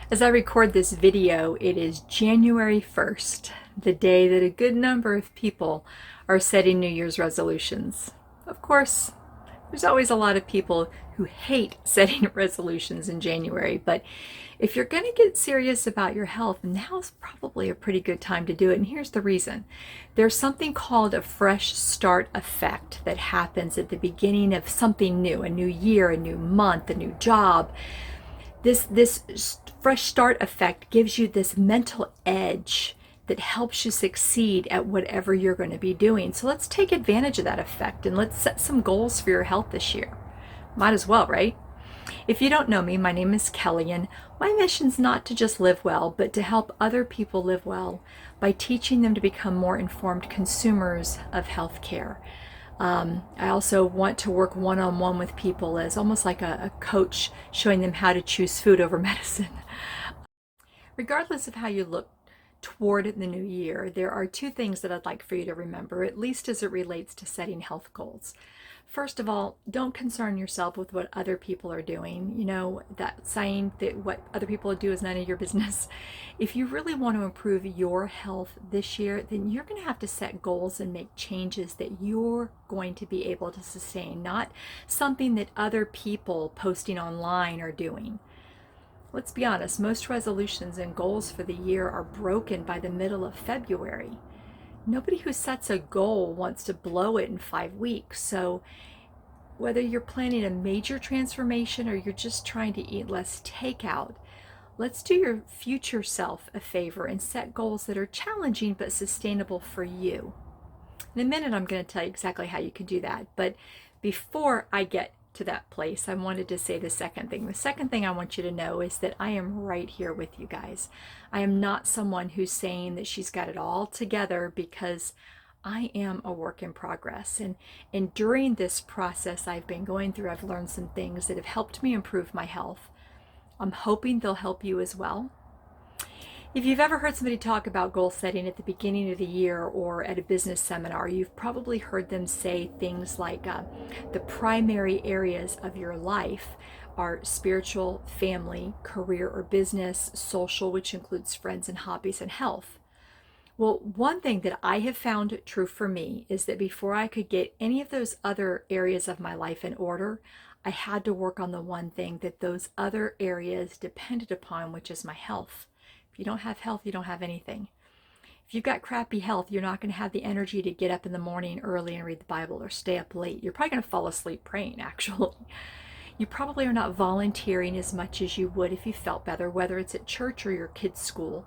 As I record this video, it is January 1st, the day that a good number of people are setting New Year's resolutions. Of course, there's always a lot of people who hate setting resolutions in January, but if you're going to get serious about your health, now's probably a pretty good time to do it. And here's the reason. There's something called a fresh start effect that happens at the beginning of something new, a new year, a new month, a new job. This fresh start effect gives you this mental edge that helps you succeed at whatever you're going to be doing. So let's take advantage of that effect and let's set some goals for your health this year. Might as well, right? If you don't know me, my name is Kelli, and my mission's not to just live well, but to help other people live well by teaching them to become more informed consumers of healthcare. I also want to work one-on-one with people as almost like a coach, showing them how to choose food over medicine. Regardless of how you look toward the new year, there are two things that I'd like for you to remember, at least as it relates to setting health goals. First of all, don't concern yourself with what other people are doing. You know, that saying that what other people do is none of your business. If you really want to improve your health this year, then you're going to have to set goals and make changes that you're going to be able to sustain, not something that other people posting online are doing. Let's be honest, most resolutions and goals for the year are broken by the middle of February. Nobody who sets a goal wants to blow it in 5 weeks. So whether you're planning a major transformation or you're just trying to eat less takeout, let's do your future self a favor and set goals that are challenging but sustainable for you. In a minute, I'm going to tell you exactly how you can do that. But before I get to that place, I wanted to say the second thing. The second thing I want you to know is that I am right here with you guys. I am not someone who's saying that she's got it all together, because I am a work in progress. And during this process I've been going through, I've learned some things that have helped me improve my health. I'm hoping they'll help you as well. If you've ever heard somebody talk about goal setting at the beginning of the year or at a business seminar, you've probably heard them say things like the primary areas of your life are spiritual, family, career or business, social, which includes friends and hobbies, and health. Well, one thing that I have found true for me is that before I could get any of those other areas of my life in order, I had to work on the one thing that those other areas depended upon, which is my health. If you don't have health, you don't have anything. If you've got crappy health, you're not going to have the energy to get up in the morning early and read the Bible or stay up late. You're probably going to fall asleep praying, actually. You probably are not volunteering as much as you would if you felt better, whether it's at church or your kids' school.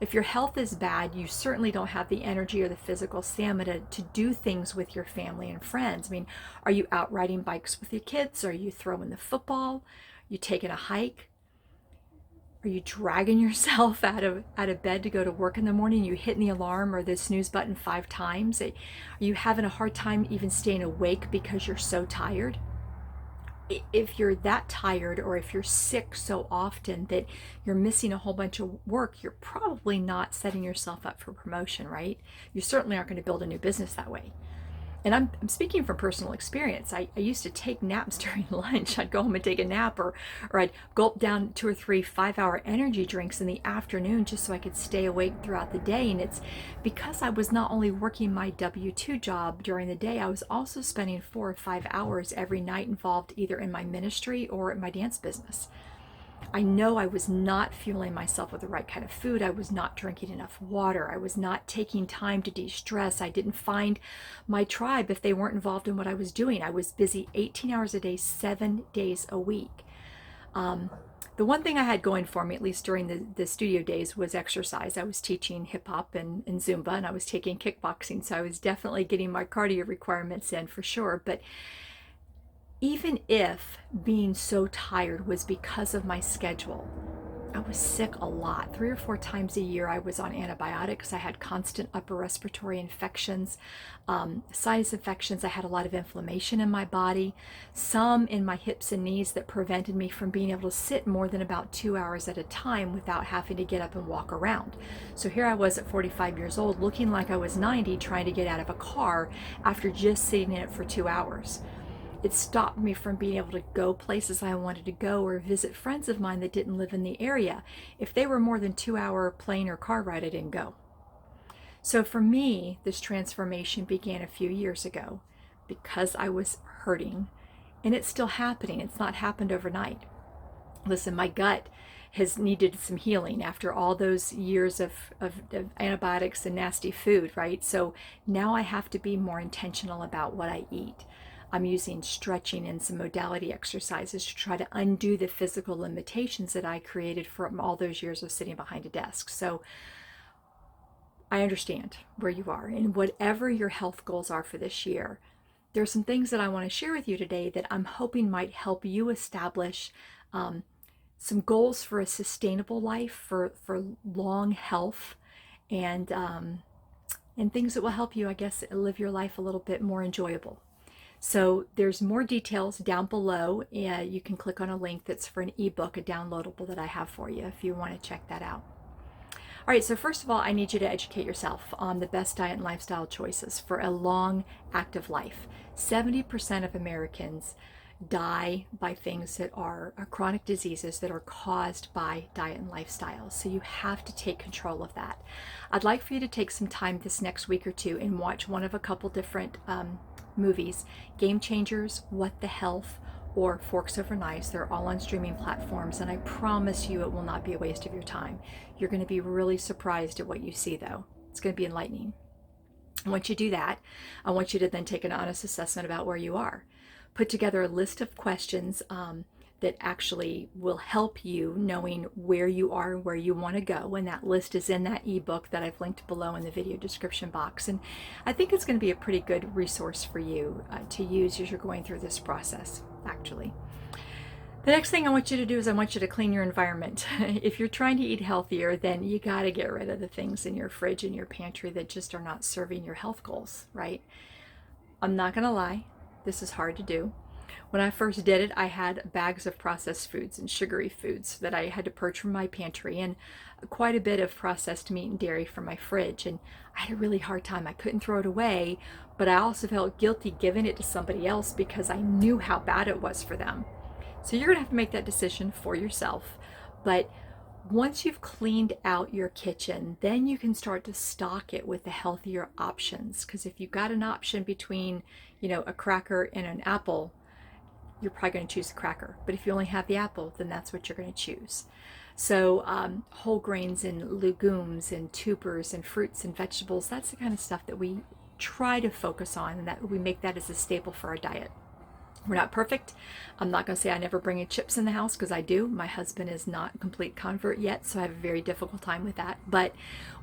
If your health is bad, you certainly don't have the energy or the physical stamina to do things with your family and friends. I mean, are you out riding bikes with your kids? Are you throwing the football? Are you taking a hike? Are you dragging yourself out of bed to go to work in the morning? You hitting the alarm or the snooze button 5 times? Are you having a hard time even staying awake because you're so tired? If you're that tired, or if you're sick so often that you're missing a whole bunch of work, you're probably not setting yourself up for promotion, right? You certainly aren't going to build a new business that way. And I'm speaking from personal experience. I used to take naps during lunch. I'd go home and take a nap, or I'd gulp down 2 or 3 5-hour energy drinks in the afternoon just so I could stay awake throughout the day. And it's because I was not only working my W-2 job during the day, I was also spending 4 or 5 hours every night involved either in my ministry or in my dance business. I know I was not fueling myself with the right kind of food. I was not drinking enough water. I was not taking time to de-stress. I didn't find my tribe if they weren't involved in what I was doing. I was busy 18 hours a day, 7 days a week. The one thing I had going for me, at least during the studio days, was exercise. I was teaching hip hop and Zumba, and I was taking kickboxing. So I was definitely getting my cardio requirements in for sure. But even if being so tired was because of my schedule, I was sick a lot. 3 or 4 times a year I was on antibiotics. I had constant upper respiratory infections, sinus infections. I had a lot of inflammation in my body, some in my hips and knees that prevented me from being able to sit more than about 2 hours at a time without having to get up and walk around. So here I was at 45 years old, looking like I was 90, trying to get out of a car after just sitting in it for 2 hours. It stopped me from being able to go places I wanted to go or visit friends of mine that didn't live in the area. If they were more than 2 hour plane or car ride, I didn't go. So for me, this transformation began a few years ago because I was hurting, and it's still happening. It's not happened overnight. Listen, my gut has needed some healing after all those years of antibiotics and nasty food, right? So now I have to be more intentional about what I eat. I'm using stretching and some modality exercises to try to undo the physical limitations that I created from all those years of sitting behind a desk. So I understand where you are, and whatever your health goals are for this year, there are some things that I want to share with you today that I'm hoping might help you establish some goals for a sustainable life, for long health, and things that will help you, I guess, live your life a little bit more enjoyable. So there's more details down below. You can click on a link that's for an ebook, a downloadable that I have for you if you want to check that out. All right, so first of all, I need you to educate yourself on the best diet and lifestyle choices for a long, active life. 70% of Americans die by things that are chronic diseases that are caused by diet and lifestyle. So you have to take control of that. I'd like for you to take some time this next week or two and watch one of a couple different movies, Game Changers, What the Health, or Forks Over Knives. They're all on streaming platforms, and I promise you it will not be a waste of your time. You're going to be really surprised at what you see, though. It's going to be enlightening. Once you do that, I want you to then take an honest assessment about where you are. Put together a list of questions that actually will help you knowing where you are and where you want to go. And that list is in that ebook that I've linked below in the video description box. And I think it's going to be a pretty good resource for you to use as you're going through this process, actually. The next thing I want you to do is I want you to clean your environment. If you're trying to eat healthier, then you got to get rid of the things in your fridge and your pantry that just are not serving your health goals, right? I'm not going to lie, this is hard to do. When I first did it, I had bags of processed foods and sugary foods that I had to purge from my pantry, and quite a bit of processed meat and dairy from my fridge. And I had a really hard time. I couldn't throw it away, but I also felt guilty giving it to somebody else because I knew how bad it was for them. So you're going to have to make that decision for yourself. But once you've cleaned out your kitchen, then you can start to stock it with the healthier options. Because if you've got an option between, a cracker and an apple, you're probably going to choose the cracker. But if you only have the apple, then that's what you're going to choose. So whole grains and legumes and tubers and fruits and vegetables, that's the kind of stuff that we try to focus on, and that we make that as a staple for our diet. We're not perfect. I'm not going to say I never bring in chips in the house, because I do. My husband is not a complete convert yet, so I have a very difficult time with that. But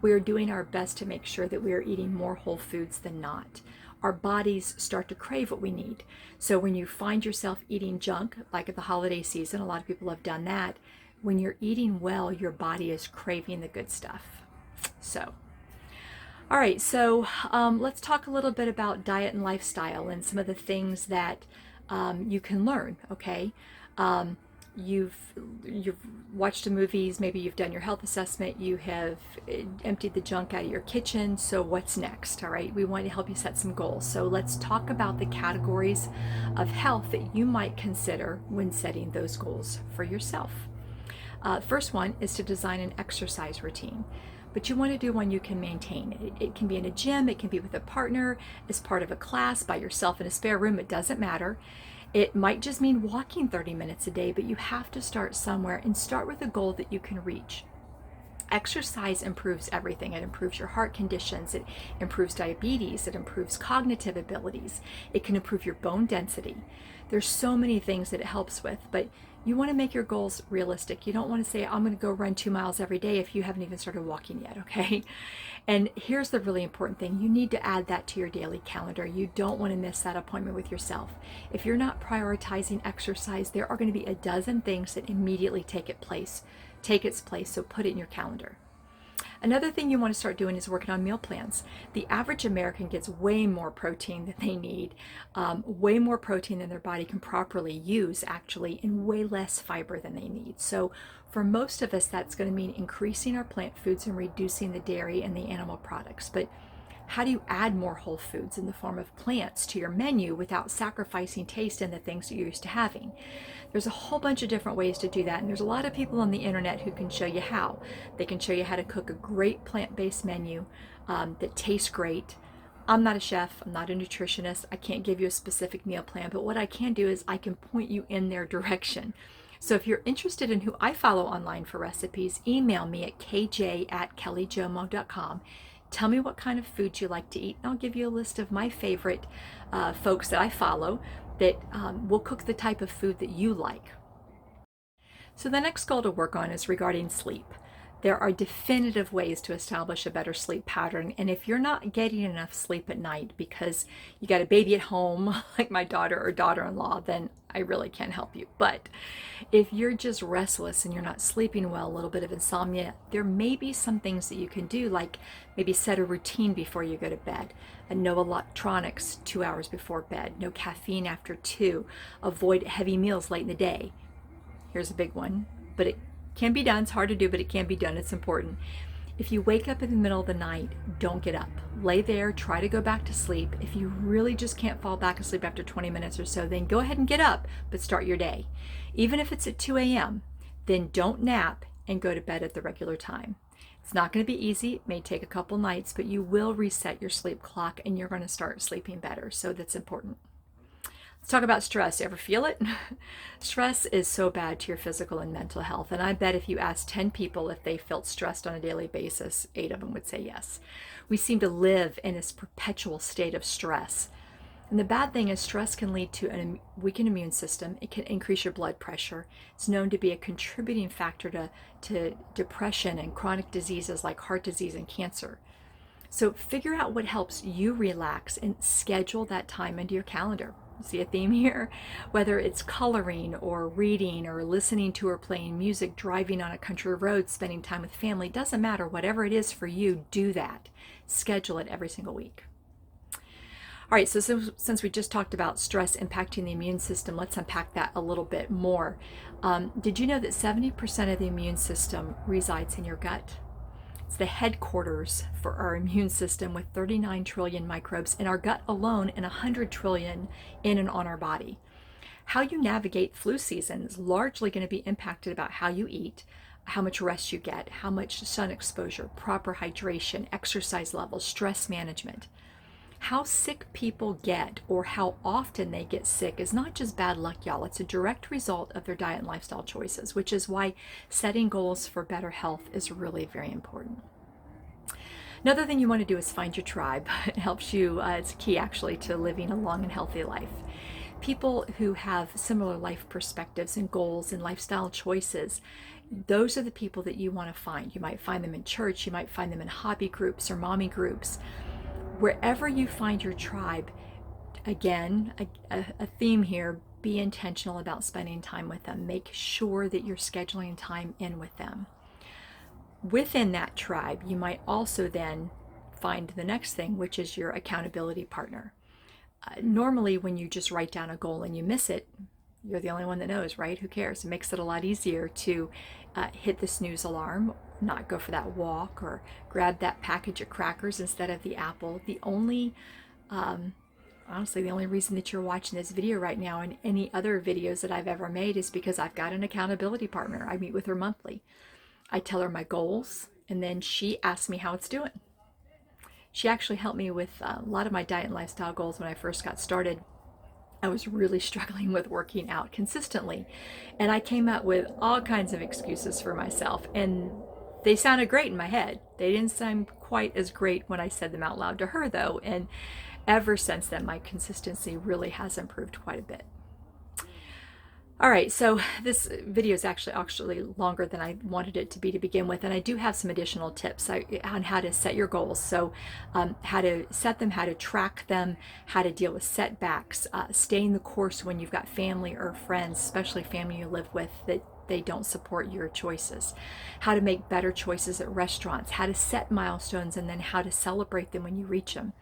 we are doing our best to make sure that we are eating more whole foods than not. Our bodies start to crave what we need. So when you find yourself eating junk, like at the holiday season, a lot of people have done that. When you're eating well, your body is craving the good stuff. So, all right, so let's talk a little bit about diet and lifestyle and some of the things that you can learn, okay? You've watched the movies, maybe you've done your health assessment, you have emptied the junk out of your kitchen, so what's next, all right? We want to help you set some goals. So let's talk about the categories of health that you might consider when setting those goals for yourself. First one is to design an exercise routine. But you want to do one you can maintain. It can be in a gym, it can be with a partner, as part of a class, by yourself in a spare room, it doesn't matter. It might just mean walking 30 minutes a day, but you have to start somewhere, and start with a goal that you can reach. Exercise improves everything. It improves your heart conditions, it improves diabetes, it improves cognitive abilities, it can improve your bone density. There's so many things that it helps with, but you want to make your goals realistic. You don't want to say, I'm going to go run 2 miles every day if you haven't even started walking yet, okay? And here's the really important thing. You need to add that to your daily calendar. You don't want to miss that appointment with yourself. If you're not prioritizing exercise, there are going to be a dozen things that immediately take its place, so put it in your calendar. Another thing you want to start doing is working on meal plans. The average American gets way more protein than they need, way more protein than their body can properly use, actually, and way less fiber than they need. So for most of us, that's going to mean increasing our plant foods and reducing the dairy and the animal products. But How do you add more whole foods in the form of plants to your menu without sacrificing taste in the things that you're used to having? There's a whole bunch of different ways to do that, and there's a lot of people on the internet who can show you how. They can show you how to cook a great plant-based menu that tastes great. I'm not a chef, I'm not a nutritionist, I can't give you a specific meal plan, but what I can do is I can point you in their direction. So if you're interested in who I follow online for recipes, email me at kj@kellijomo.com. Tell me what kind of food you like to eat, and I'll give you a list of my favorite folks that I follow that will cook the type of food that you like. So the next goal to work on is regarding sleep. There are definitive ways to establish a better sleep pattern, and if you're not getting enough sleep at night because you got a baby at home, like my daughter or daughter-in-law, then I really can't help you. But if you're just restless and you're not sleeping well, a little bit of insomnia, there may be some things that you can do, like maybe set a routine before you go to bed, and no electronics 2 hours before bed, no caffeine after 2, avoid heavy meals late in the day. Here's a big one, but it can be done. It's hard to do, but it can be done. It's important. If you wake up in the middle of the night, don't get up. Lay there, try to go back to sleep. If you really just can't fall back asleep after 20 minutes or so, then go ahead and get up, but start your day. Even if it's at 2 a.m., then don't nap and go to bed at the regular time. It's not going to be easy. It may take a couple nights, but you will reset your sleep clock and you're going to start sleeping better. So that's important. Let's talk about stress. You ever feel it? Stress is so bad to your physical and mental health. And I bet if you asked 10 people if they felt stressed on a daily basis, 8 of them would say yes. We seem to live in this perpetual state of stress. And the bad thing is stress can lead to a weakened immune system. It can increase your blood pressure. It's known to be a contributing factor to depression and chronic diseases like heart disease and cancer. So figure out what helps you relax and schedule that time into your calendar. See a theme here? Whether it's coloring or reading or listening to or playing music, driving on a country road, spending time with family, doesn't matter. Whatever it is for you, do that. Schedule it every single week. All right, so since we just talked about stress impacting the immune system, let's unpack that a little bit more. Did you know that 70% of the immune system resides in your gut? It's the headquarters for our immune system with 39 trillion microbes in our gut alone and 100 trillion in and on our body. How you navigate flu season is largely going to be impacted about how you eat, how much rest you get, how much sun exposure, proper hydration, exercise levels, stress management. How sick people get or how often they get sick is not just bad luck, y'all. It's a direct result of their diet and lifestyle choices, which is why setting goals for better health is really very important. Another thing you want to do is find your tribe. It helps you, it's key actually to living a long and healthy life. People who have similar life perspectives and goals and lifestyle choices, those are the people that you want to find. You might find them in church, you might find them in hobby groups or mommy groups. Wherever you find your tribe, again, a theme here, be intentional about spending time with them. Make sure that you're scheduling time in with them. Within that tribe, you might also then find the next thing, which is your accountability partner. Normally, when you just write down a goal and you miss it, you're the only one that knows, right? Who cares? It makes it a lot easier to hit the snooze alarm, not go for that walk, or grab that package of crackers instead of the apple. Honestly, the only reason that you're watching this video right now and any other videos that I've ever made is because I've got an accountability partner. I meet with her monthly. I tell her my goals, and then she asks me how it's doing. She actually helped me with a lot of my diet and lifestyle goals when I first got started. I was really struggling with working out consistently, and I came up with all kinds of excuses for myself, and they sounded great in my head. They didn't sound quite as great when I said them out loud to her, though, and ever since then, my consistency really has improved quite a bit. All right, so this video is actually longer than I wanted it to be to begin with, and I do have some additional tips on how to set your goals. So how to set them, how to track them, how to deal with setbacks, staying the course when you've got family or friends, especially family you live with, that they don't support your choices, how to make better choices at restaurants, how to set milestones, and then how to celebrate them when you reach them.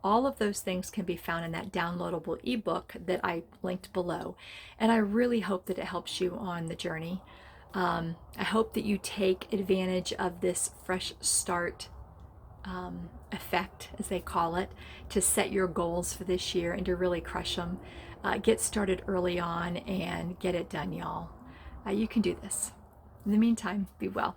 All of those things can be found in that downloadable ebook that I linked below. And I really hope that it helps you on the journey. I hope that you take advantage of this fresh start effect, as they call it, to set your goals for this year and to really crush them. Get started early on and get it done, y'all. You can do this. In the meantime, be well.